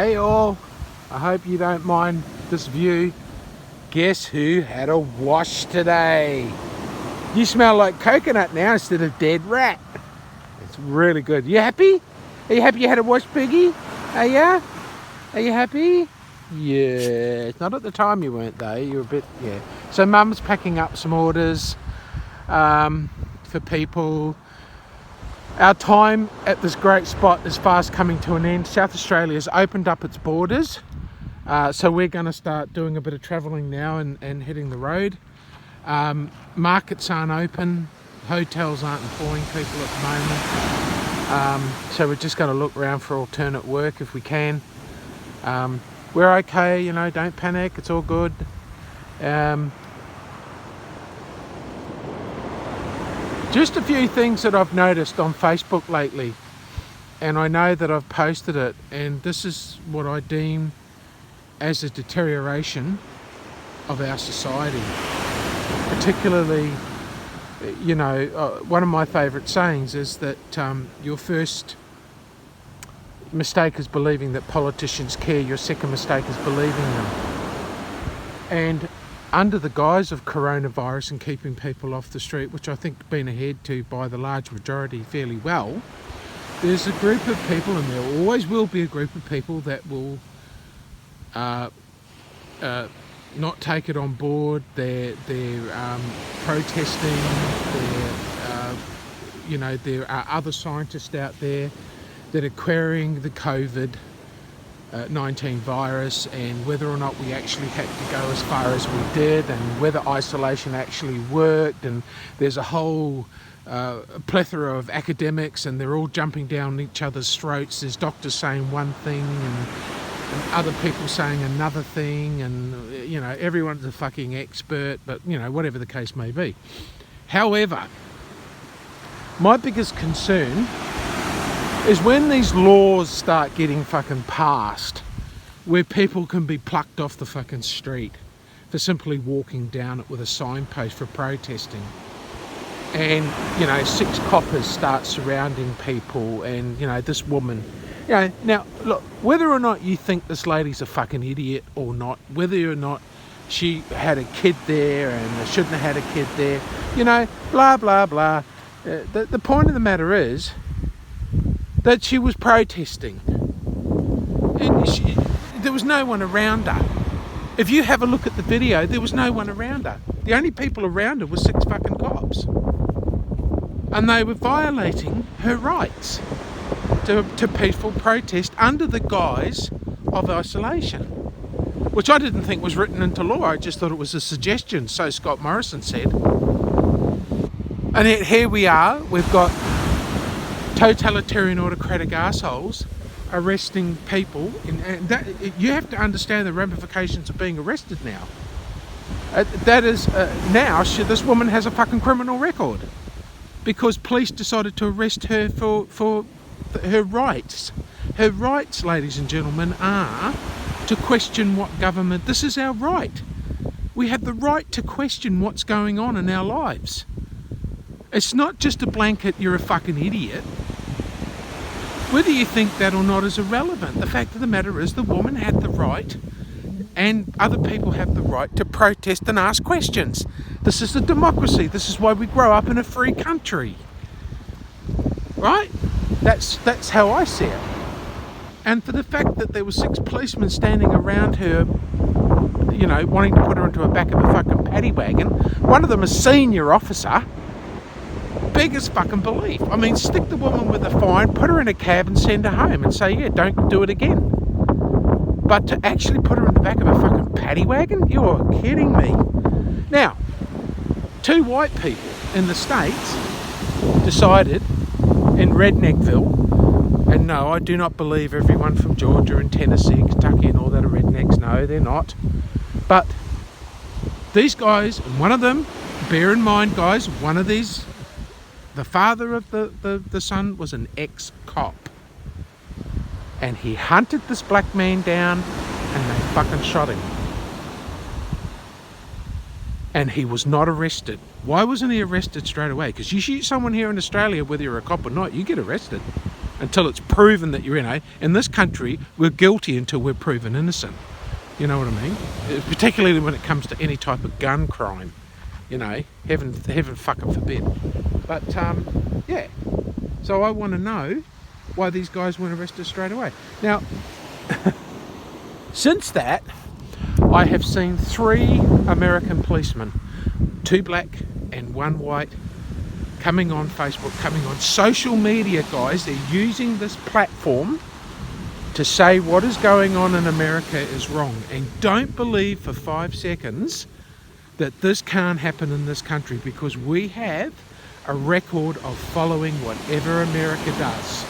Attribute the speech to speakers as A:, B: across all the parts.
A: Hey all, I hope you don't mind this view. Guess who had a wash today? You smell like coconut now instead of dead rat. It's really good. You happy? Are you happy you had a wash, Piggy? Are ya? Are you happy? Yeah, not at the time you weren't though, you were a bit, yeah. So Mum's packing up some orders for people. Our time at this great spot is fast coming to an end. South Australia has opened up its borders, so we're going to start doing a bit of travelling now and hitting the road. Markets aren't open, hotels aren't employing people at the moment, so we're just going to look around for alternate work if we can. We're okay, you know, don't panic, it's all good. Just a few things that I've noticed on Facebook lately, and I know that I've posted it, and this is what I deem as a deterioration of our society. Particularly, you know, one of my favourite sayings is that your first mistake is believing that politicians care, your second mistake is believing them. And under the guise of coronavirus and keeping people off the street, which I think been adhered to by the large majority fairly well, there's a group of people, and there always will be a group of people that will not take it on board. They're protesting. You know, there are other scientists out there that are querying the COVID-19 virus and whether or not we actually had to go as far as we did, and whether isolation actually worked. And there's a whole plethora of academics, and they're all jumping down each other's throats. There's doctors saying one thing and other people saying another thing, and you know, everyone's a fucking expert, but you know, whatever the case may be. However, my biggest concern is when these laws start getting fucking passed, where people can be plucked off the fucking street for simply walking down it with a signpost for protesting, and you know, 6 coppers start surrounding people, and you know, this woman, you know, now look, whether or not you think this lady's a fucking idiot or not, whether or not she had a kid there and shouldn't have had a kid there, you know, blah blah blah, the point of the matter is that she was protesting, and there was no one around her. If you have a look at the video, there was no one around her. The only people around her were 6 fucking cops, and they were violating her rights to peaceful protest under the guise of isolation, which I didn't think was written into law. I just thought it was a suggestion, so Scott Morrison said. And yet here we are, we've got totalitarian autocratic assholes arresting people, and that, you have to understand the ramifications of being arrested now. That is, now this woman has a fucking criminal record because police decided to arrest her for her rights. Her rights, ladies and gentlemen, are to question what government. This is our right. We have the right to question what's going on in our lives. It's not just a blanket, you're a fucking idiot. Whether you think that or not is irrelevant. The fact of the matter is, the woman had the right, and other people have the right, to protest and ask questions. This is a democracy. This is why we grow up in a free country. Right? That's how I see it. And for the fact that there were 6 policemen standing around her, you know, wanting to put her into the back of a fucking paddy wagon, one of them a senior officer, beggars fucking belief. I mean, stick the woman with a fine, put her in a cab and send her home and say, yeah, don't do it again. But to actually put her in the back of a fucking paddy wagon? You're kidding me. Now, 2 white people in the States decided in Redneckville, and no, I do not believe everyone from Georgia and Tennessee, Kentucky and all that are rednecks. No, they're not. But these guys, and one of them, bear in mind guys, one of these, the father of the son was an ex-cop, and he hunted this black man down and they fucking shot him, and he was not arrested. Why wasn't he arrested straight away? Because you shoot someone here in Australia, whether you're a cop or not, you get arrested. until it's proven that you're, in this country, we're guilty until we're proven innocent. You know what I mean? Particularly when it comes to any type of gun crime. Heaven fucking forbid. But, yeah. So I want to know why these guys weren't arrested straight away. Now, since that, I have seen 3 American policemen, 2 black and 1 white, coming on Facebook, coming on social media, guys. They're using this platform to say what is going on in America is wrong. And don't believe for 5 seconds that this can't happen in this country, because we have a record of following whatever America does.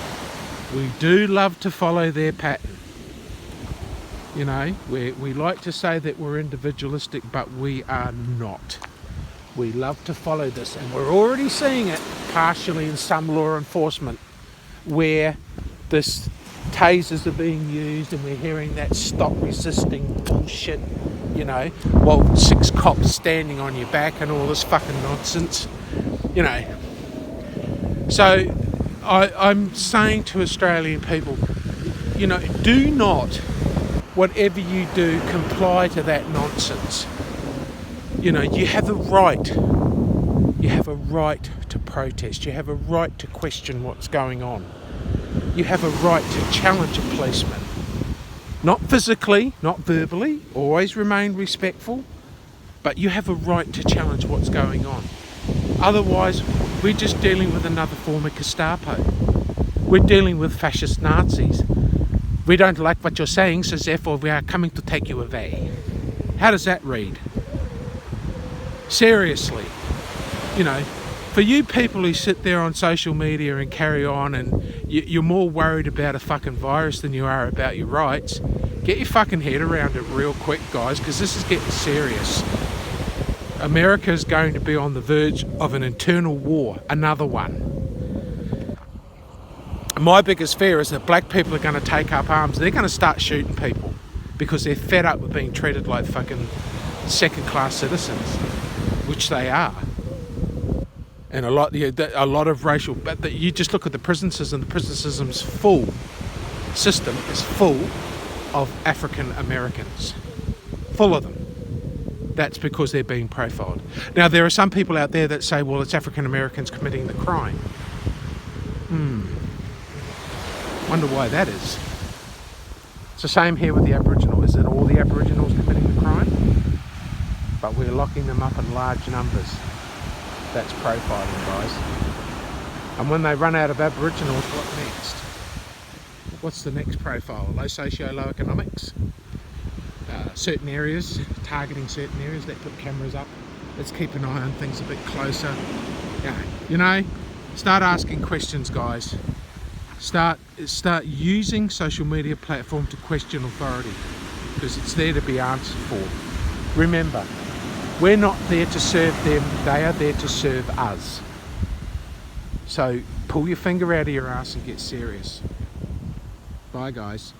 A: We do love to follow their pattern. We like to say that we're individualistic, but we are not. We love to follow this, and we're already seeing it partially in some law enforcement, where this tasers are being used, and we're hearing that stop resisting bullshit, while 6 cops standing on your back and all this fucking nonsense, So I'm saying to Australian people, do not, whatever you do, comply to that nonsense. You have a right. You have a right to protest. You have a right to question what's going on. You have a right to challenge a policeman. Not physically, not verbally, always remain respectful, but you have a right to challenge what's going on. Otherwise, we're just dealing with another form of Gestapo. We're dealing with fascist Nazis. We don't like what you're saying, so therefore we are coming to take you away. How does that read? Seriously, for you people who sit there on social media and carry on, and you're more worried about a fucking virus than you are about your rights, get your fucking head around it real quick, guys, because this is getting serious. America is going to be on the verge of an internal war, another one. My biggest fear is that black people are going to take up arms. They're going to start shooting people because they're fed up with being treated like fucking second-class citizens, which they are. And a lot of racial, but you just look at the prison system. The prison system's system is full of African Americans, full of them. That's because they're being profiled. Now, there are some people out there that say, well, it's African Americans committing the crime. Wonder why that is. It's the same here with the Aboriginal. Is it all the Aboriginals committing the crime? But we're locking them up in large numbers. That's profiling, guys. And when they run out of Aboriginals, what next? What's the next profile? Low socio, low economics? Certain areas, targeting certain areas. They put cameras up. Let's keep an eye on things a bit closer. Start asking questions, guys. Start using social media platform to question authority, because it's there to be answered for. Remember, we're not there to serve them, they are there to serve us. So pull your finger out of your ass and get serious. Bye, guys.